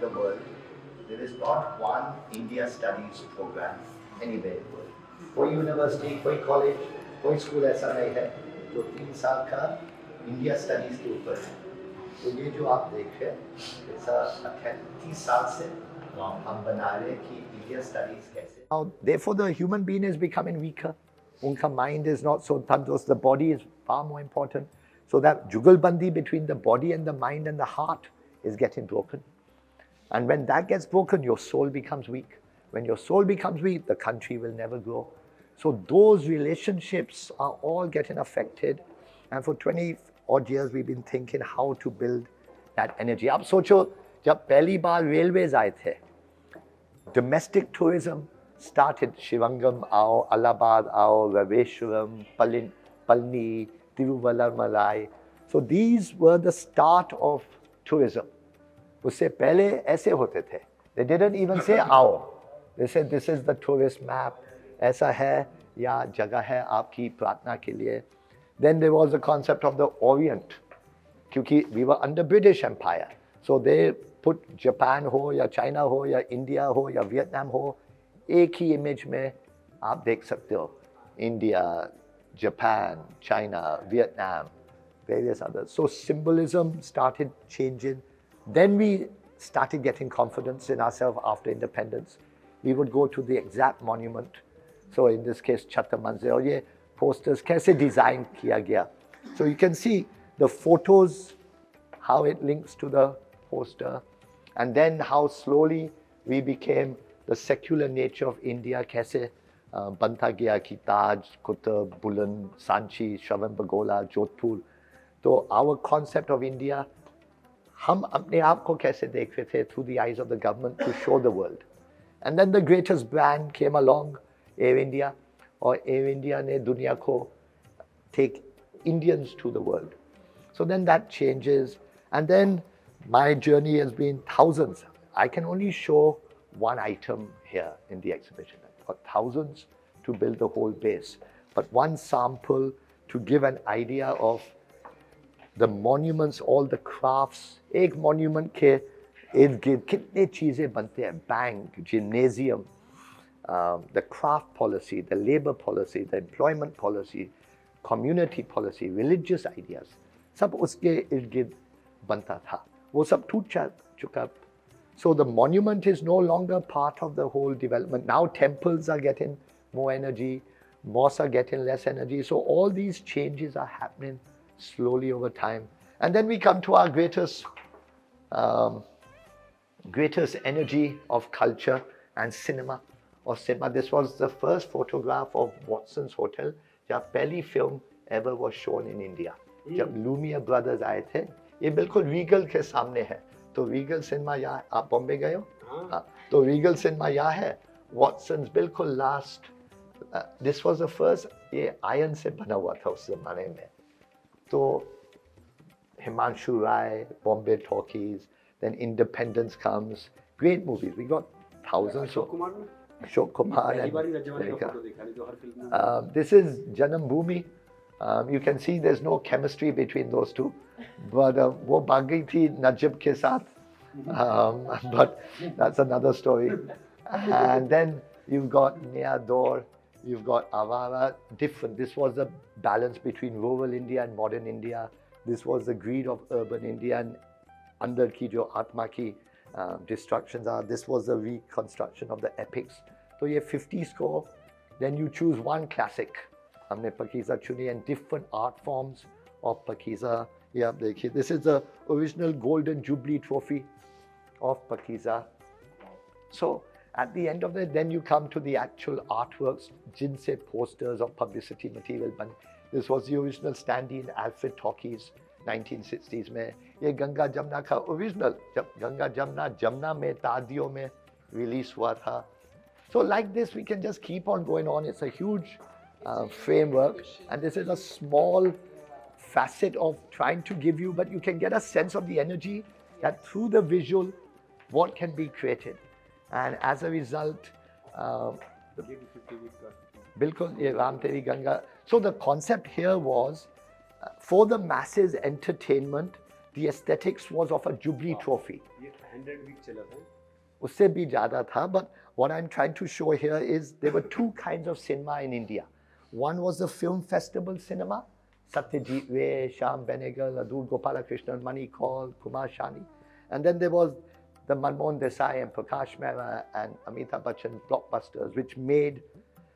the world, there is not one India studies program anywhere in the world. कोई university, कोई college, कोई school ऐसा नहीं है जो 3 साल का इंडिया स्टडीज के ऊपर है. तो ये जो आप देख रहे हैं, ऐसा 30 साल से हम बना रहे हैं कि इंडिया स्टडीज कैसे. Now, therefore, the human being is becoming weaker. उनका mind is not so. The body is far more important. So that jugalbandi between the body and the mind and the heart is getting broken. And when that gets broken, your soul becomes weak. When your soul becomes weak, the country will never grow. So those relationships are all getting affected. And for 20 odd years, we've been thinking how to build that energy. अब सोचो, जब पहली बार railways आए थे, domestic tourism started. Shivangam आओ, Allahabad आओ, Raveshwaram, Palni, Tiruvalluvar. So these were the start of tourism. उससे पहले ऐसे होते थे. They didn't even say आओ. They said this is the tourist map. ऐसा है या जगह है आपकी प्रार्थना के लिए. Then there was the concept of the Orient. क्योंकि we were under British Empire. So they put Japan हो या China हो या India हो या Vietnam हो, एक ही image में आप देख सकते हो. India, Japan, China, Vietnam, various others. So symbolism started changing. Then we started getting confidence in ourselves after independence. We would go to the exact monument. So in this case, Chhatta Manzil. और ये posters कैसे design किया गया. So you can see the photos, how it links to the poster, and then how slowly we became the secular nature of India. कैसे बनता गया कि ताज, कुतुब, बुलंद, सांची, श्रवणबेगोला, जोधपुर. तो our concept of India, हम अपने आप को कैसे देख रहे थे through the eyes of the government to show the world. And then the greatest brand came along, Air India, और Air India ने दुनिया को take Indians to the world. So then that changes, and then my journey has been thousands. I can only show one item here in the exhibition. I've got thousands to build the whole base, but one sample to give an idea of the monuments, all the crafts. एक monument के इर्द गिर्द कितने चीजें बनते हैं. Bank, gymnasium, the craft policy, the labor policy, the employment policy, community policy, religious ideas, सब उसके इर्द गिर्द बनता था. वो सब टूट चुका. So the monument is no longer part of the whole development. Now temples are getting more energy, mosques are getting less energy. So all these changes are happening slowly over time. And then we come to our greatest energy of culture and cinema. Or cinema. This was the first photograph of Watson's Hotel, जब पहली film ever was shown in India. जब Lumiere brothers आए थे, ये बिल्कुल Regal के सामने है. तो Regal cinema यहाँ, आप बॉम्बे गए हो? हाँ. तो Regal cinema यहाँ है. Watson's बिल्कुल last. This was the first. ये iron से बना हुआ था उस ज़माने में. तो Himanshu Rai, Bombay Talkies, then Independence comes. Great movies. We got thousands. Ashok Kumar. This is Janam Bhoomi. You can see there's no chemistry between those two. But वो भाग गई थी Najib के साथ. But that's another story. And then you've got Nia Dor, you've got Avara, different. This was the balance between rural India and modern India. This was the greed of urban India and under ki jo Atma ki destructions are. This was the reconstruction of the epics. So you have 50 score, then you choose one classic. हमने Pakiza चुनी and different art forms of Pakiza. Yeah, देखिए, this is the original Golden Jubilee trophy of Pakiza. So at the end of it, then you come to the actual artworks, जिनसे posters or publicity material बन. This was the original standee in Alfred Talkies, 1960s में. ये गंगा जमुना का original, जब गंगा जमुना में तादियों में release हुआ था. So like this, we can just keep on going on. It's a huge framework, and this is a small facet of trying to give you, but you can get a sense of the energy that through the visual, what can be created. And as a result, Bilkul, ye Ram Teri Ganga. So the concept here was for the masses entertainment, The aesthetics was of a Jubilee trophy. ये 100 week चला था. उससे भी ज़्यादा था, but what I'm trying to show here is there were two kinds of cinema in India. One was the film festival cinema, Satyajit Ray, Shyam Benegal, Adur Gopalakrishnan, Mani Kaul, Kumar Shani. And then there was the Manmohan Desai and Prakash Mehra and Amitabh Bachchan blockbusters, which made,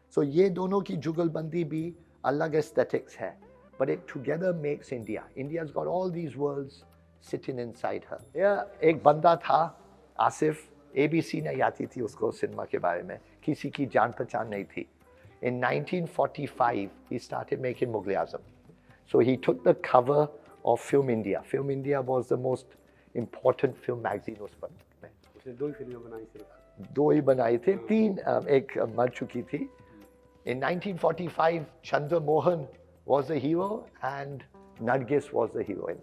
so ये दोनों की जुगलबंदी भी अलग aesthetics है, but it together makes India. India's got all these worlds sitting inside her. Yeah, एक बंदा था, आसिफ, ABC नहीं आती थी उसको सिनेमा के बारे में, किसी की जान पहचान नहीं थी. In 1945, he started making Mughal-e-Azam. So he took the cover of Film India. Film India was the most important film magazine उस वक्त में. उसने 2 ही फिल्में बनाई सिर्फ. 2 ही बनाई थे, 3 एक मर चुकी थी. In 1945, Chandra Mohan was the hero and Nargis was the heroine.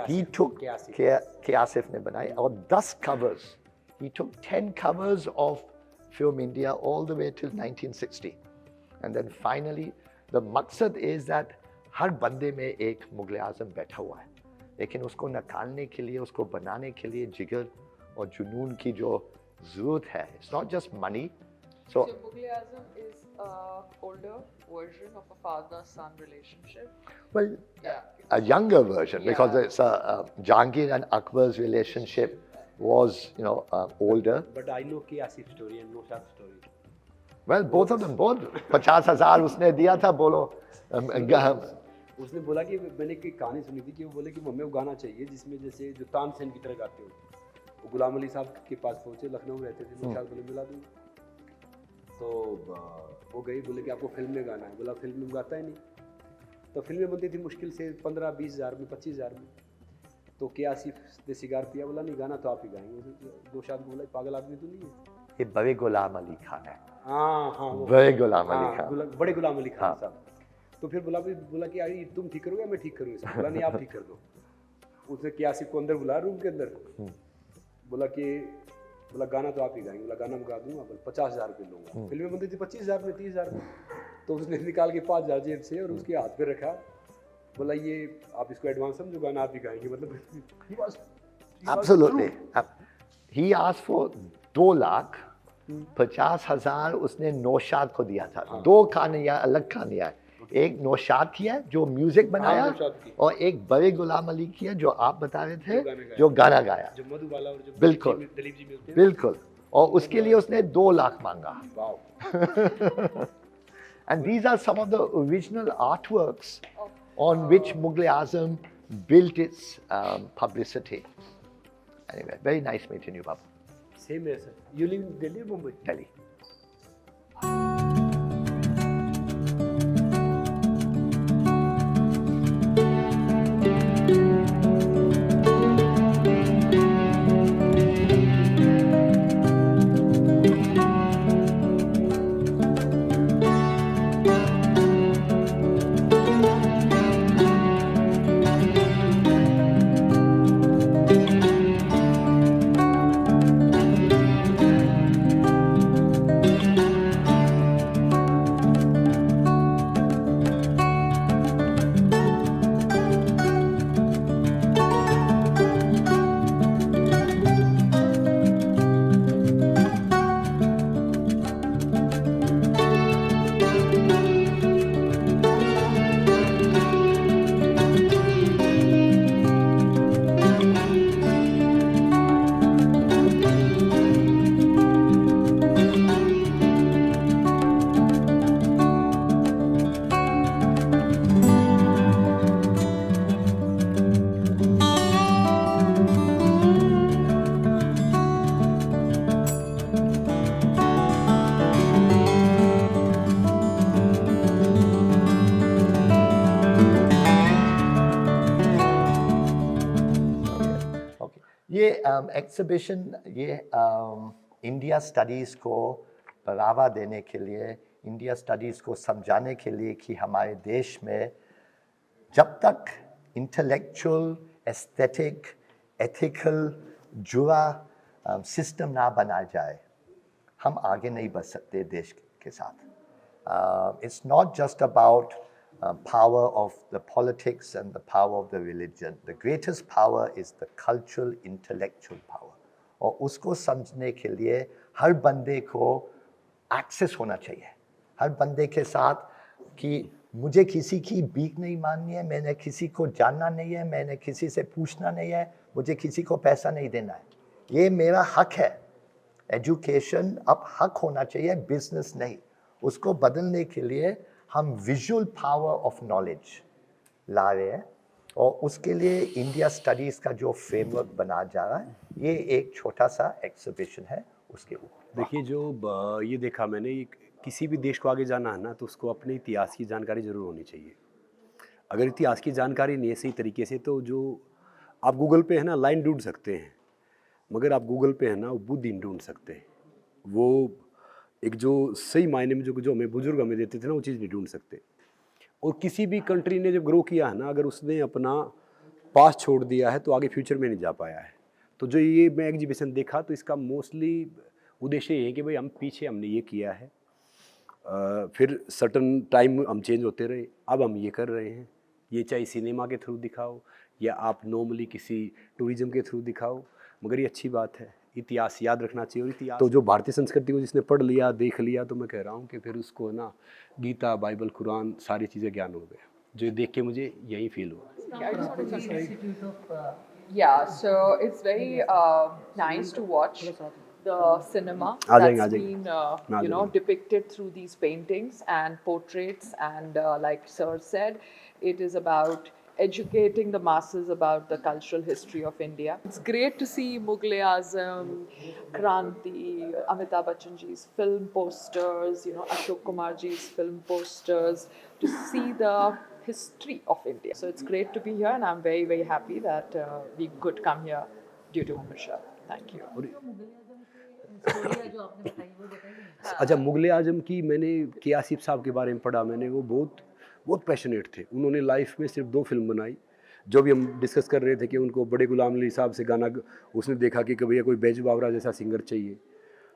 He took Asif ने बनाई और 10 covers. He took 10 covers of Film India all the way till 1960. And then finally, the maqsad is that हर बंदे में एक मुग़ल-ए-आज़म बैठा हुआ है, लेकिन उसको निकालने के लिए, उसको बनाने के लिए जिगर और जुनून की जो ज़रूरत है. It's not just money. So Mughal-e-Azam is an older version of a father-son relationship. Well, Yeah. a younger version, because Yeah. it's Jahangir and Akbar's relationship was, older. But I know K. Asif story and Noshad story. Well, both of them, both 50,000 उसने दिया था, बोलो. उसने बोला कि मैंने एक कहानी सुनी थी कि वो बोले कि मम्मी को गाना चाहिए जिसमें जैसे जो तानसेन की तरह गाते हो. वो गुलाम अली साहब के पास पहुंचे, लखनऊ में रहते थे, नौशाद बोले मिला दूँ. तो वो गई, बोले कि आपको फिल्म में गाना है. बोला फिल्म में गाता ही नहीं. तो फिल्में बनती थी मुश्किल से 15-20 हज़ार में, 25 हज़ार में. तो क्या आसिफ ने सिगार पिया, बोला नहीं गाना तो आप ही गाएंगे. नौशाद को बोला पागल आदमी तो नहीं है. ये बड़े गुलाम अली खान है. हाँ बड़े गुलाम अली खान. बड़े गुलाम अली खान साहब. तो फिर बोला कि यार तुम ठीक करोगे मैं ठीक करूँगा. बोला नहीं आप ठीक कर दो. उसने क्या आसिफ को अंदर बुलाया रूम के अंदर. बोला गाना तो आप ही गाएंगे. बोला गाना मैं गा दूंगा. बोला 50,000 रुपये लूँगा. फिल्में बनती थी 25,000 में, 30,000 में. तो उसने निकाल के 5,000 जेब से और उसके हाथ पे रखा. बोला ये आप इसको एडवांस समझो, गाना आप ही गाएंगे. मतलब Absolutely. He asked for 2,50,000 उसने नौशाद को दिया था. 2 कहानियाँ, अलग कहानियाँ है. एक नौशाद की है जो म्यूजिक बनाया, और एक बड़े गुलाम अली की है जो आप बता रहे थे, जो गाना गाया. जो मधुबाला और जो बिल्कुल दिलीप जी मिलते हैं. बिल्कुल. और उसके लिए उसने 2 लाख मांगा. Wow. And these are some of the original artworks on which Mughal-e-Azam built its publicity. Anyway, very nice meeting you, Babu. Same here, sir. You live in Delhi or Mumbai? Delhi. ये exhibition ये India studies को बढ़ावा देने के लिए, India studies को समझाने के लिए कि हमारे देश में जब तक इंटेलेक्चुअल, एस्थेटिक, एथिकल जुड़ा सिस्टम ना बनाया जाए, हम आगे नहीं बढ़ सकते देश के साथ. It's not just about power of the politics and the power of the religion. The greatest power is the cultural, intellectual power. और उसको समझने के लिए हर बंदे को एक्सेस होना चाहिए, हर बंदे के साथ कि मुझे किसी की भीख नहीं माननी है, मैंने किसी को जानना नहीं है, मैंने किसी से पूछना नहीं है, मुझे किसी को पैसा नहीं देना है, ये मेरा हक है। एजुकेशन अब हक होना चाहिए, बिजनेस नहीं। उसको बदलने के लिए हम विजुअल पावर ऑफ नॉलेज ला रहे हैं और उसके लिए इंडिया स्टडीज़ का जो फ्रेमवर्क बना जा रहा है, ये एक छोटा सा एग्जीबिशन है उसके ऊपर। देखिए ये देखा मैंने, किसी भी देश को आगे जाना है ना तो उसको अपने इतिहास की जानकारी ज़रूर होनी चाहिए। अगर इतिहास की जानकारी नहीं है सही तरीके से तो जो आप गूगल पे है ना लाइन ढूंढ सकते हैं, मगर आप गूगल पे है ना वो बुद्ध नहीं ढूंढ सकते। वो एक जो सही मायने में जो हमें बुजुर्ग हमें देते थे ना वो चीज़ नहीं ढूंढ सकते। और किसी भी कंट्री ने जब ग्रो किया है ना, अगर उसने अपना पास छोड़ दिया है तो आगे फ्यूचर में नहीं जा पाया है। तो जो ये मैं एग्जीबिशन देखा तो इसका मोस्टली उद्देश्य ये है कि भाई हम पीछे हमने ये किया है, फिर सर्टन टाइम हम चेंज होते रहे, अब हम ये कर रहे हैं। ये चाहे सिनेमा के थ्रू दिखाओ या आप नॉर्मली किसी टूरिज्म के थ्रू दिखाओ, मगर ये अच्छी बात है। इतिहास याद रखना चाहिए। और इतिहास तो जो भारतीय संस्कृति को जिसने पढ़ लिया देख लिया, तो मैं कह रहा हूँ कि फिर उसको ना गीता, बाइबल, कुरान सारी चीज़ें ज्ञान हो गया। जो देख के मुझे यही फील हुआ। Yeah, I just wanted to say. Yeah, so it's very nice to watch the cinema आ जाएंगे, that's आ जाएंगे। been आ जाएंगे। depicted through these paintings and portraits, and like Sir said, it is about educating the masses about the cultural history of India. It's great to see Mughal-e-Azam, Kranti, Amitabh Bachchan ji's film posters, Ashok Kumar ji's film posters, to see the history of India. So it's great to be here, and I'm very, very happy that we could come here due to Amisha. Thank you. अच्छा, मुगल आजम की मैंने के आसिफ साहब के बारे में पढ़ा मैंने, वो बहुत पैशनेट थे। उन्होंने लाइफ में सिर्फ 2 फिल्म बनाई। जो भी हम डिस्कस कर रहे थे कि उनको बड़े गुलाम अली साहब से गाना, उसने देखा कि भैया कोई बैजू बावरा जैसा सिंगर चाहिए,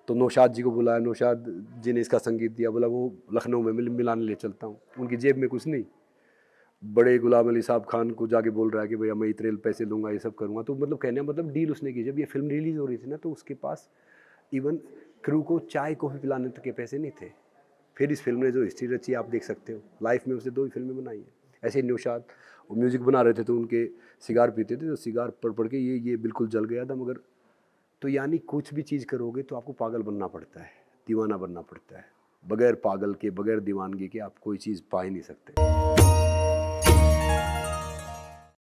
तो नौशाद जी को बुलाया। नौशाद जी ने इसका संगीत दिया, बोला वो लखनऊ में मिलाने ले चलता हूँ। उनकी जेब में कुछ नहीं, बड़े गुलाम अली साहब खान को जाके बोल रहा है कि भैया मैं इतने पैसे लूँगा, ये सब करूँगा। तो मतलब कहने मतलब डील उसने की। जब ये फिल्म रिलीज़ हो रही थी ना, तो उसके पास इवन क्रू को चाय कॉफ़ी पिलाने तक के पैसे नहीं थे। फिर इस फिल्म ने जो हिस्ट्री रची आप देख सकते हो। लाइफ में उसने 2 ही फिल्में बनाई हैं। ऐसे ही नौशाद वो म्यूज़िक बना रहे थे तो उनके सिगार पीते थे, तो सिगार पढ़ के ये बिल्कुल जल गया था। मगर तो यानी कुछ भी चीज़ करोगे तो आपको पागल बनना पड़ता है, दीवाना बनना पड़ता है। बगैर पागल के, बगैर दीवानगी के आप कोई चीज़ पा ही नहीं सकते।